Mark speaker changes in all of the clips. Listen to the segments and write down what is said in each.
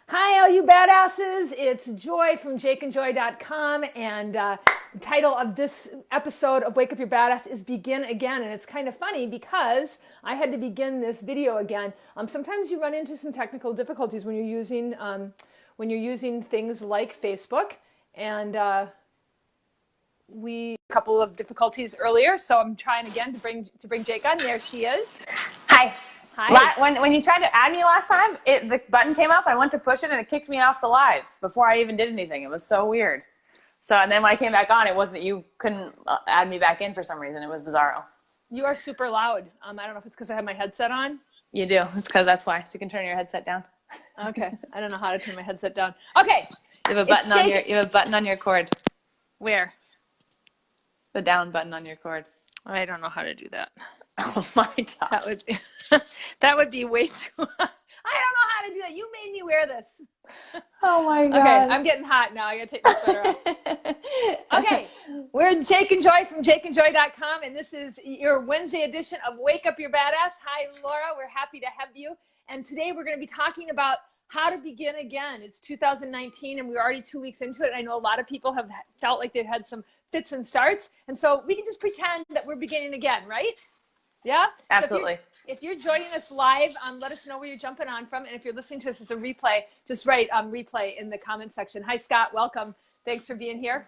Speaker 1: Hi, all you badasses. It's Joy from jakeandjoy.com. And the title of this episode of Wake Up Your Badass is Begin Again. And it's kind of funny because I had to begin this video again. Sometimes you run into some technical difficulties when you're using things like Facebook. And we a couple of difficulties earlier. So I'm trying again to bring Jake on. There she is.
Speaker 2: Hi.
Speaker 1: Hi.
Speaker 2: When you tried to add me last time, the button came up. I went to push it, and it kicked me off the live before I even did anything. It was so weird. And then when I came back on, you couldn't add me back in for some reason. It was bizarro.
Speaker 1: You are super loud. I don't know if it's because I have my headset on.
Speaker 2: You do. It's because that's why. So you can turn your headset down.
Speaker 1: Okay. I don't know how to turn my headset down. Okay.
Speaker 2: You have a button on your cord.
Speaker 1: Where?
Speaker 2: The down button on your cord.
Speaker 1: I don't know how to do that.
Speaker 2: Oh my God.
Speaker 1: That would be way too I don't know how to do that. You made me wear this.
Speaker 2: Oh my God.
Speaker 1: Okay, I'm getting hot now. I gotta take my sweater off. Okay, we're Jake and Joy from jakeandjoy.com, and this is your Wednesday edition of Wake Up Your Badass. Hi, Laura. We're happy to have you. And today we're going to be talking about how to begin again. It's 2019, and we're already 2 weeks into it. I know a lot of people have felt like they've had some fits and starts, and so we can just pretend that we're beginning again, right? Yeah?
Speaker 2: Absolutely.
Speaker 1: So if you're joining us live, let us know where you're jumping on from. And if you're listening to us as a replay, just write replay in the comment section. Hi, Scott. Welcome. Thanks for being here.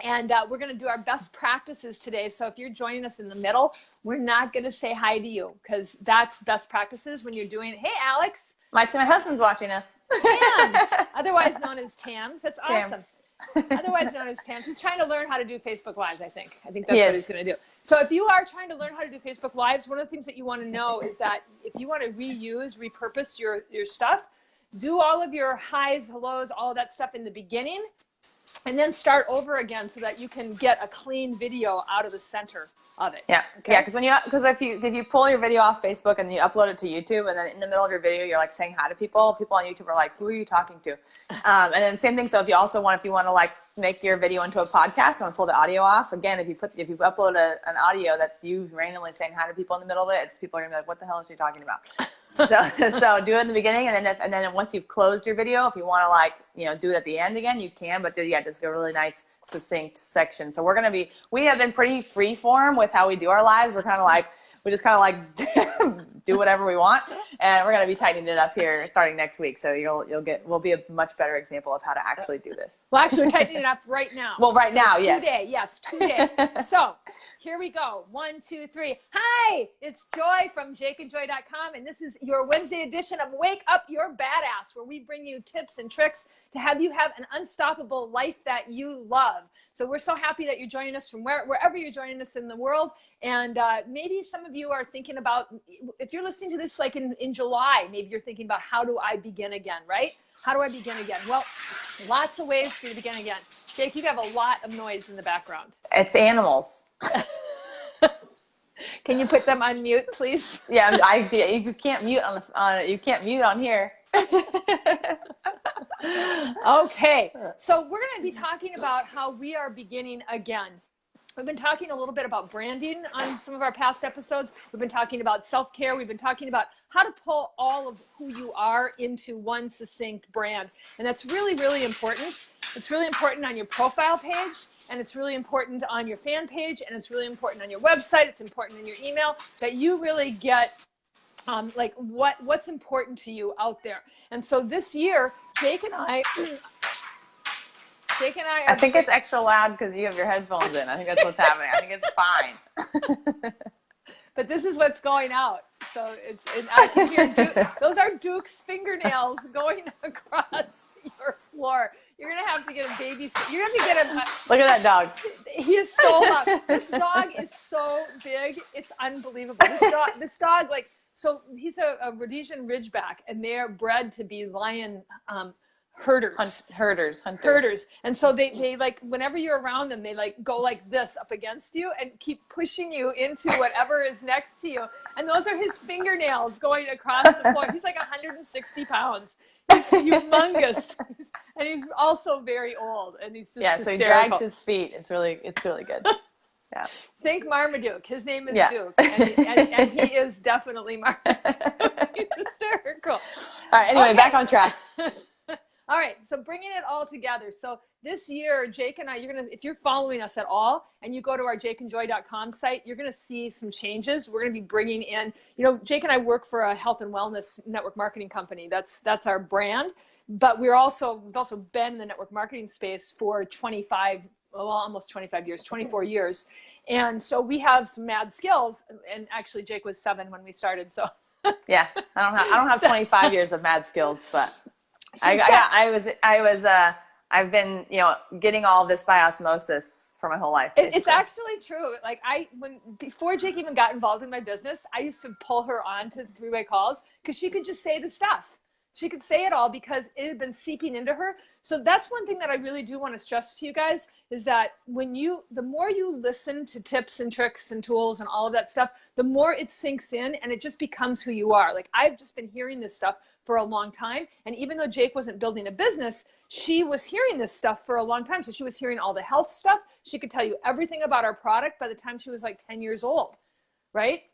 Speaker 1: And we're going to do our best practices today. So if you're joining us in the middle, we're not going to say hi to you because that's best practices when you're doing, hey, Alex.
Speaker 2: My husband's watching us.
Speaker 1: Tams, otherwise known as Tams. That's
Speaker 2: Tams.
Speaker 1: awesome. Otherwise known as Tams. He's trying to learn how to do Facebook Lives, I think. I think that's what he's going to do. So if you are trying to learn how to do Facebook Lives, one of the things that you want to know is that if you want to repurpose your stuff, do all of your highs, hellos, all of that stuff in the beginning, and then start over again so that you can get a clean video out of the center of it.
Speaker 2: Yeah.
Speaker 1: Okay?
Speaker 2: Yeah. Because if you pull your video off Facebook and you upload it to YouTube, and then in the middle of your video you're like saying hi to people on YouTube are like, who are you talking to? And then same thing. So if you want to like make your video into a podcast, you want to pull the audio off. Again, if you upload an audio that's you randomly saying hi to people in the middle of it, people are gonna be like, what the hell is she talking about? So do it in the beginning, and then once you've closed your video, if you want to do it at the end again, you can. But just a really nice succinct section. So we have been pretty free form with how we do our lives. We just do whatever we want, and we're going to be tightening it up here starting next week. So we'll be a much better example of how to actually do this.
Speaker 1: Well, actually, we're tightening it up right now.
Speaker 2: Well, right now, yes.
Speaker 1: Today. So here we go. 1, 2, 3. Hi, it's Joy from jakeandjoy.com, and this is your Wednesday edition of Wake Up Your Badass, where we bring you tips and tricks to have you have an unstoppable life that you love. So we're so happy that you're joining us from wherever you're joining us in the world. And maybe some of you are thinking about, if you're listening to this like in July, maybe you're thinking about, how do I begin again, right? How do I begin again? Well, lots of ways for you to begin again. Jake, you have a lot of noise in the background.
Speaker 2: It's animals.
Speaker 1: Can you put them on mute, please?
Speaker 2: Yeah, you can't mute on here.
Speaker 1: Okay, so we're going to be talking about how we are beginning again. We've been talking a little bit about branding on some of our past episodes. We've been talking about self-care. We've been talking about how to pull all of who you are into one succinct brand. And that's really, really important. It's really important on your profile page, and it's really important on your fan page, and it's really important on your website. It's important in your email that you really get what's important to you out there. And so this year, Jake and I
Speaker 2: I think it's extra loud because you have your headphones in. I think that's what's happening. I think it's fine.
Speaker 1: But this is what's going out. So I can hear those are Duke's fingernails going across your floor. You're going to have to get a baby. You're going to have to get
Speaker 2: Look at that dog.
Speaker 1: He is so loud. This dog is so big. It's unbelievable. This dog, so he's a Rhodesian Ridgeback, and they're bred to be lion herders.
Speaker 2: Hunters.
Speaker 1: And so they like, whenever you're around them, they like go like this up against you and keep pushing you into whatever is next to you. And those are his fingernails going across the floor. He's like 160 pounds. He's humongous. And he's also very old, and he's just hysterical.
Speaker 2: So he drags his feet. It's really good. Yeah.
Speaker 1: Think Marmaduke. His name is Duke, and he is definitely Marmaduke. He's hysterical.
Speaker 2: All right. Anyway, back on track.
Speaker 1: All right, so bringing it all together. So this year, Jake and I, if you're following us at all and you go to our jakeandjoy.com site, you're gonna see some changes. We're gonna be bringing in, Jake and I work for a health and wellness network marketing company. That's our brand, but we've also been in the network marketing space for almost 25 years, 24 years. And so we have some mad skills, and actually Jake was 7 when we started, so.
Speaker 2: Yeah, I don't have 25 years of mad skills, but I've been, getting all of this by osmosis for my whole life.
Speaker 1: It's actually true. Like before Jake even got involved in my business, I used to pull her on to 3-way calls because she could just say the stuff. She could say it all because it had been seeping into her. So that's one thing that I really do want to stress to you guys is that the more you listen to tips and tricks and tools and all of that stuff, the more it sinks in and it just becomes who you are. Like I've just been hearing this stuff for a long time. And even though Jake wasn't building a business, she was hearing this stuff for a long time. So she was hearing all the health stuff. She could tell you everything about our product by the time she was like 10 years old, right?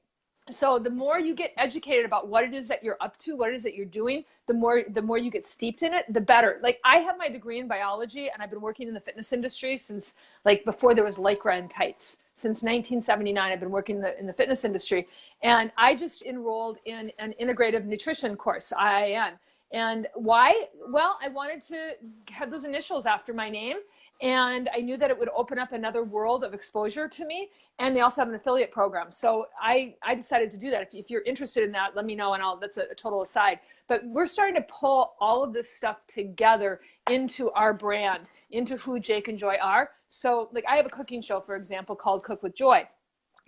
Speaker 1: So the more you get educated about what it is that you're up to, what it is that you're doing, the more you get steeped in it, the better. Like I have my degree in biology and I've been working in the fitness industry since like before there was Lycra and tights. Since 1979, I've been working in the fitness industry. And I just enrolled in an integrative nutrition course, IIN. And why? Well, I wanted to have those initials after my name. And I knew that it would open up another world of exposure to me. And they also have an affiliate program. So I decided to do that. If you're interested in that, let me know. And that's a total aside. But we're starting to pull all of this stuff together into our brand, into who Jake and Joy are. So like I have a cooking show, for example, called Cook with Joy.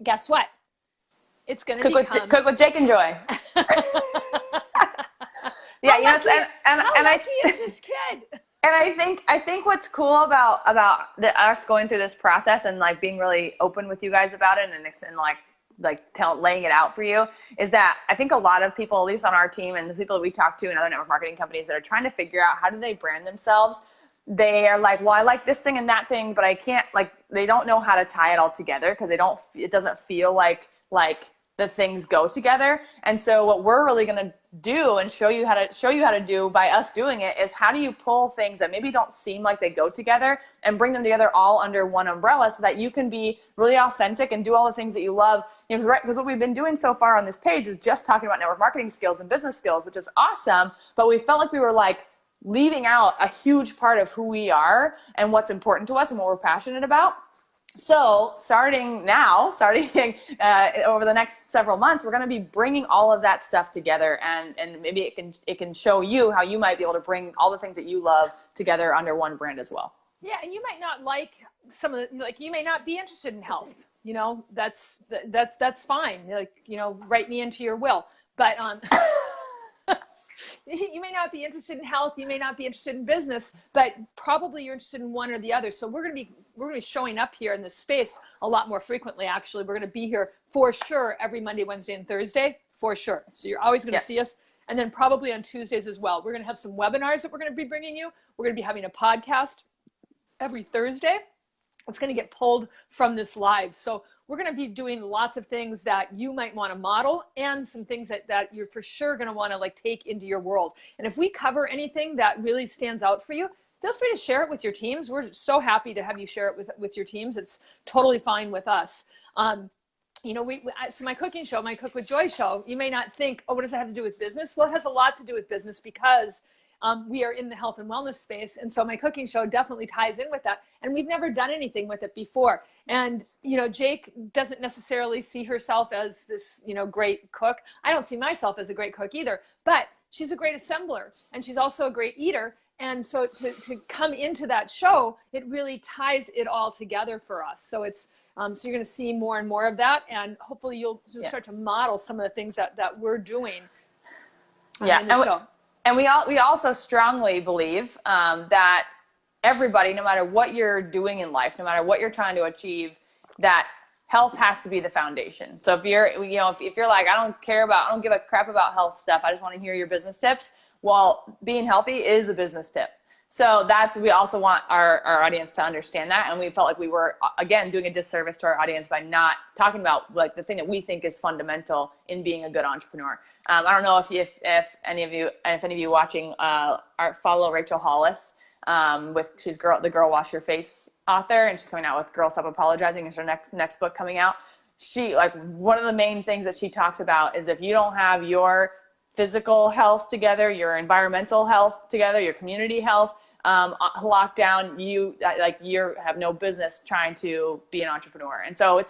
Speaker 1: Guess what? It's going to become...
Speaker 2: Cook with Jake and Joy. Yeah,
Speaker 1: how lucky is this kid?
Speaker 2: And I think what's cool about us going through this process and like being really open with you guys about it and laying it out for you is that I think a lot of people, at least on our team and the people that we talk to in other network marketing companies that are trying to figure out how do they brand themselves, they are like, well, I like this thing and that thing, but I can't, like, they don't know how to tie it all together because it doesn't feel like the things go together. And so what we're really going to do and show you how to do by us doing it is how do you pull things that maybe don't seem like they go together and bring them together all under one umbrella so that you can be really authentic and do all the things that you love. Because what we've been doing so far on this page is just talking about network marketing skills and business skills, which is awesome. But we felt like we were like leaving out a huge part of who we are and what's important to us and what we're passionate about. So starting over the next several months, we're going to be bringing all of that stuff together, and maybe it can show you how you might be able to bring all the things that you love together under one brand as well.
Speaker 1: Yeah, and you might not like you may not be interested in health. That's fine. Write me into your will. But you may not be interested in health, you may not be interested in business, but probably you're interested in one or the other. So we're going to be showing up here in this space a lot more frequently. Actually, we're going to be here for sure every Monday, Wednesday, and Thursday for sure. So you're always going to see us. And then probably on Tuesdays as well. We're going to have some webinars that we're going to be bringing you. We're going to be having a podcast every Thursday. It's going to get pulled from this live. So we're going to be doing lots of things that you might want to model and some things that you're for sure going to want to take into your world. And if we cover anything that really stands out for you, feel free to share it with your teams. We're so happy to have you share it with your teams. It's totally fine with us. So my cooking show, my Cook with Joy show, you may not think, oh, what does that have to do with business? Well, it has a lot to do with business because we are in the health and wellness space. And so my cooking show definitely ties in with that. And we've never done anything with it before. And, Jake doesn't necessarily see herself as this, great cook. I don't see myself as a great cook either, but she's a great assembler and she's also a great eater. And so to come into that show, it really ties it all together for us. So it's, so you're going to see more and more of that. And hopefully you'll start to model some of the things that we're doing in the show.
Speaker 2: And we also strongly believe that everybody, no matter what you're doing in life, no matter what you're trying to achieve, that health has to be the foundation. So if you're like, I don't give a crap about health stuff, I just want to hear your business tips. Well, being healthy is a business tip. So we also want our audience to understand that. And we felt like we were, again, doing a disservice to our audience by not talking about like the thing that we think is fundamental in being a good entrepreneur. I don't know if any of you watching follow Rachel Hollis, she's the Girl Wash Your Face author, and she's coming out with Girl Stop Apologizing. Is her next book coming out. She, like, one of the main things that she talks about is if you don't have your physical health together, your environmental health together, your community health locked down, you have no business trying to be an entrepreneur. And so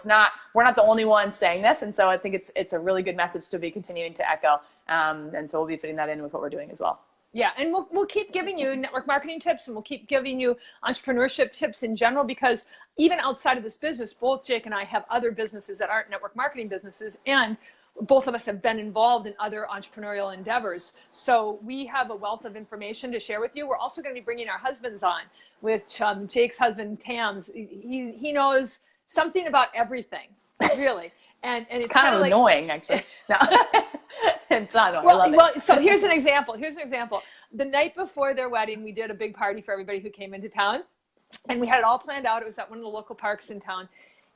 Speaker 2: we're not the only ones saying this. And so I think it's a really good message to be continuing to echo. And so we'll be fitting that in with what we're doing as well.
Speaker 1: Yeah, and we'll keep giving you network marketing tips, and we'll keep giving you entrepreneurship tips in general, because even outside of this business, both Jake and I have other businesses that aren't network marketing businesses, and both of us have been involved in other entrepreneurial endeavors. So we have a wealth of information to share with you. We're also going to be bringing our husbands on, with Jake's husband, Tams. He knows something about everything, really. And it's
Speaker 2: kind of annoying, actually. No, it's not annoying. I love it.
Speaker 1: So here's an example. The night before their wedding, we did a big party for everybody who came into town, and we had it all planned out. It was at one of the local parks in town,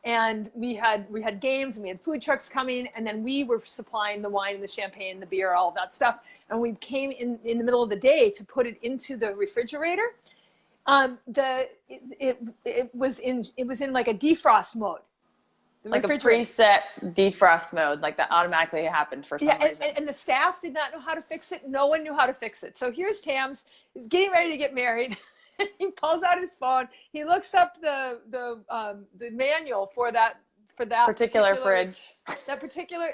Speaker 1: and we had games, and we had food trucks coming, and then we were supplying the wine and the champagne, the beer, all of that stuff. And we came in the middle of the day to put it into the refrigerator. It was in like a defrost mode.
Speaker 2: Like a preset defrost mode, like that automatically happened for some reason.
Speaker 1: And the staff did not know how to fix it. No one knew how to fix it. So here's Tams. He's getting ready to get married. He pulls out his phone. He looks up the manual for that
Speaker 2: particular fridge.
Speaker 1: That particular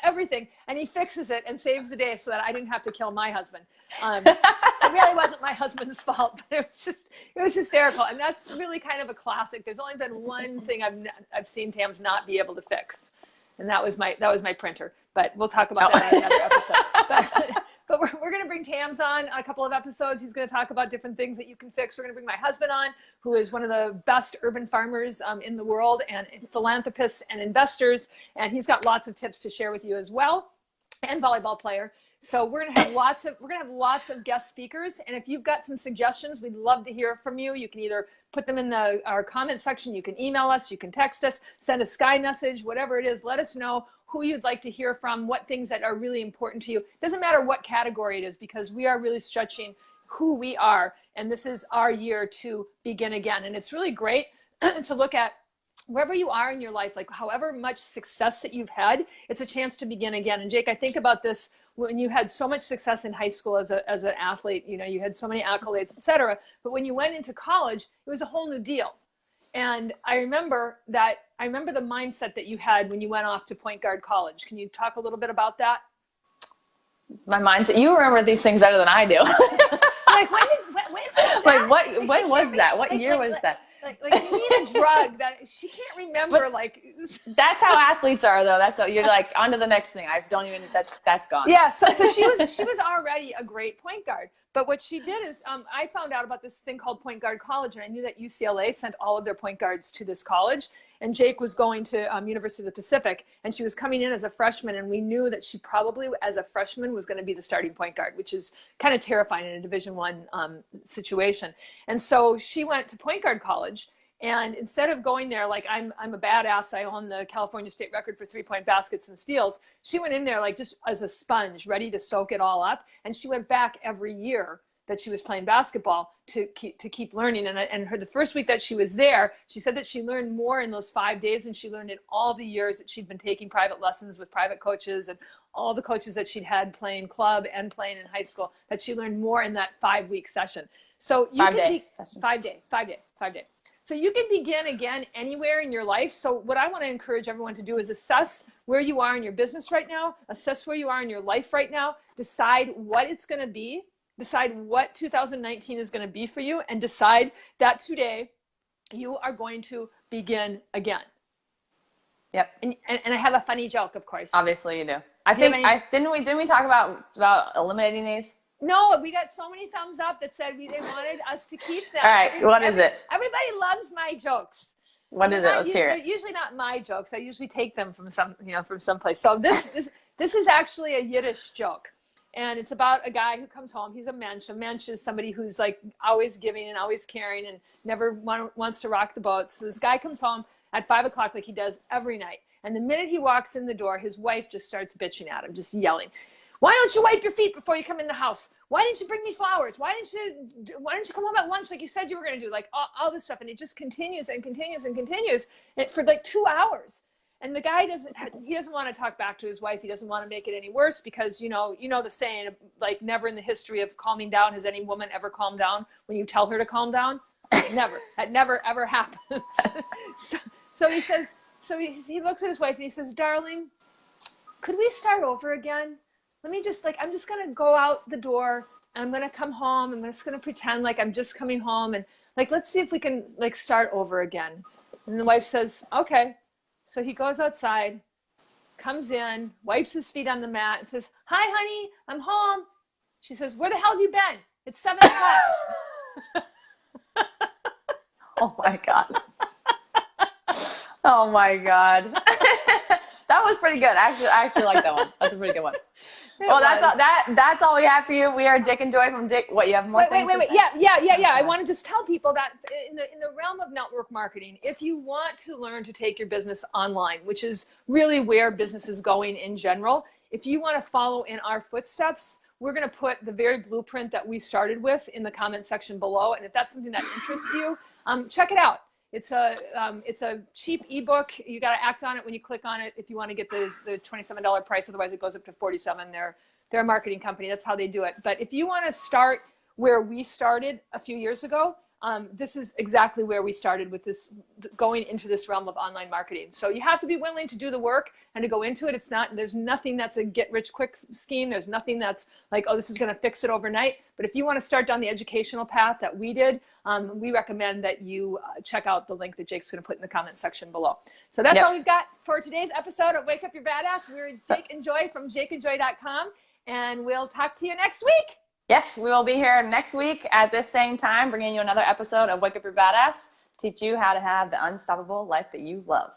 Speaker 1: everything, and he fixes it and saves the day so that I didn't have to kill my husband. It really wasn't my husband's fault, but it was hysterical, and that's really kind of a classic. There's only been one thing I've seen Tams not be able to fix, and that was my printer. But we'll talk about that in another episode. But we're going to bring Tams on a couple of episodes. He's going to talk about different things that you can fix. We're going to bring my husband on, who is one of the best urban farmers in the world, and philanthropists and investors. And he's got lots of tips to share with you as well, and volleyball player. So we're going to have lots of guest speakers. And if you've got some suggestions, we'd love to hear from you. You can either put them in our comment section. You can email us. You can text us, send a Sky message, whatever it is. Let us know who you'd like to hear from, what things that are really important to you. Doesn't matter what category it is, because we are really stretching who we are. And this is our year to begin again. And it's really great to look at wherever you are in your life, like however much success that you've had, it's a chance to begin again. And Jake, I think about this when you had so much success in high school as an athlete, you had so many accolades, et cetera. But when you went into college, it was a whole new deal. And I remember the mindset that you had when you went off to Point Guard College. Can you talk a little bit about that?
Speaker 2: My mindset. You remember these things better than I do. When was that? What year was that?
Speaker 1: Like you need a drug that she can't remember. But
Speaker 2: that's how athletes are, though. That's how you're like on to the next thing. I don't even. That's gone.
Speaker 1: Yeah. So she was already a great point guard. But what she did is, I found out about this thing called Point Guard College, and I knew that UCLA sent all of their point guards to this college. And Jake was going to University of the Pacific, and she was coming in as a freshman, and we knew that she probably, as a freshman, was going to be the starting point guard, which is kind of terrifying in a Division I situation. And so she went to Point Guard College, and instead of going there like I'm a badass, I own the California state record for 3-point baskets and steals, she went in there like just as a sponge, ready to soak it all up. And she went back every year that she was playing basketball to keep learning. And the first week that she was there, she said that she learned more in those 5 days than she learned in all the years that she'd been taking private lessons with private coaches and all the coaches that she'd had playing club and playing in high school, that she learned more in that 5-week session. So you
Speaker 2: 5 day session.
Speaker 1: 5 day. So you can begin again anywhere in your life. So what I want to encourage everyone to do is assess where you are in your business right now, assess where you are in your life right now, decide what it's going to be, decide what 2019 is going to be for you, and decide that today you are going to begin again.
Speaker 2: Yep.
Speaker 1: And I have a funny joke, of course.
Speaker 2: Obviously you do. Didn't we talk about eliminating these?
Speaker 1: No, we got so many thumbs up that said they wanted us to keep them.
Speaker 2: All right, what is it?
Speaker 1: Everybody loves my jokes.
Speaker 2: What is it? Let's hear it.
Speaker 1: They're usually not my jokes. I usually take them from someplace. So this is actually a Yiddish joke. And it's about a guy who comes home. He's a mensch. A mensch is somebody who's like always giving and always caring and never wants to rock the boat. So this guy comes home at 5 o'clock like he does every night. And the minute he walks in the door, his wife just starts bitching at him, just yelling. Why don't you wipe your feet before you come in the house? Why didn't you bring me flowers? Why didn't you come home at lunch like you said you were going to do? Like all this stuff. And it just continues and continues and continues for like 2 hours. And the guy doesn't want to talk back to his wife. He doesn't want to make it any worse because, you know the saying, like, never in the history of calming down has any woman ever calmed down when you tell her to calm down. Never. That never, ever happens. So he says, he looks at his wife and he says, darling, could we start over again? Let me just, I'm just going to go out the door and I'm going to come home. I'm just going to pretend like I'm just coming home. And let's see if we can start over again. And the wife says, okay. So he goes outside, comes in, wipes his feet on the mat and says, hi, honey, I'm home. She says, where the hell have you been? It's 7 o'clock.
Speaker 2: Oh my God. Oh my God. That was pretty good. I actually like that one. That's a pretty good one. Well, that's all we have for you. We are Jake and Joy from Jake. What, you have more things?
Speaker 1: Wait. Yeah. I want to just tell people that in the realm of network marketing, if you want to learn to take your business online, which is really where business is going in general, if you want to follow in our footsteps, we're going to put the very blueprint that we started with in the comment section below. And if that's something that interests you, check it out. It's a cheap ebook. You got to act on it when you click on it if you want to get the $27 price. Otherwise, it goes up to $47. They're a marketing company. That's how they do it. But if you want to start where we started a few years ago, this is exactly where we started with this, going into this realm of online marketing. So you have to be willing to do the work and to go into it. There's nothing that's a get rich quick scheme. There's nothing that's like, oh, this is going to fix it overnight. But if you want to start down the educational path that we did, we recommend that you check out the link that Jake's going to put in the comment section below. So that's all we've got for today's episode of Wake Up Your Badass. We're Jake and Joy from jakeandjoy.com, and we'll talk to you next week.
Speaker 2: Yes, we will be here next week at this same time, bringing you another episode of Wake Up Your Badass, teach you how to have the unstoppable life that you love.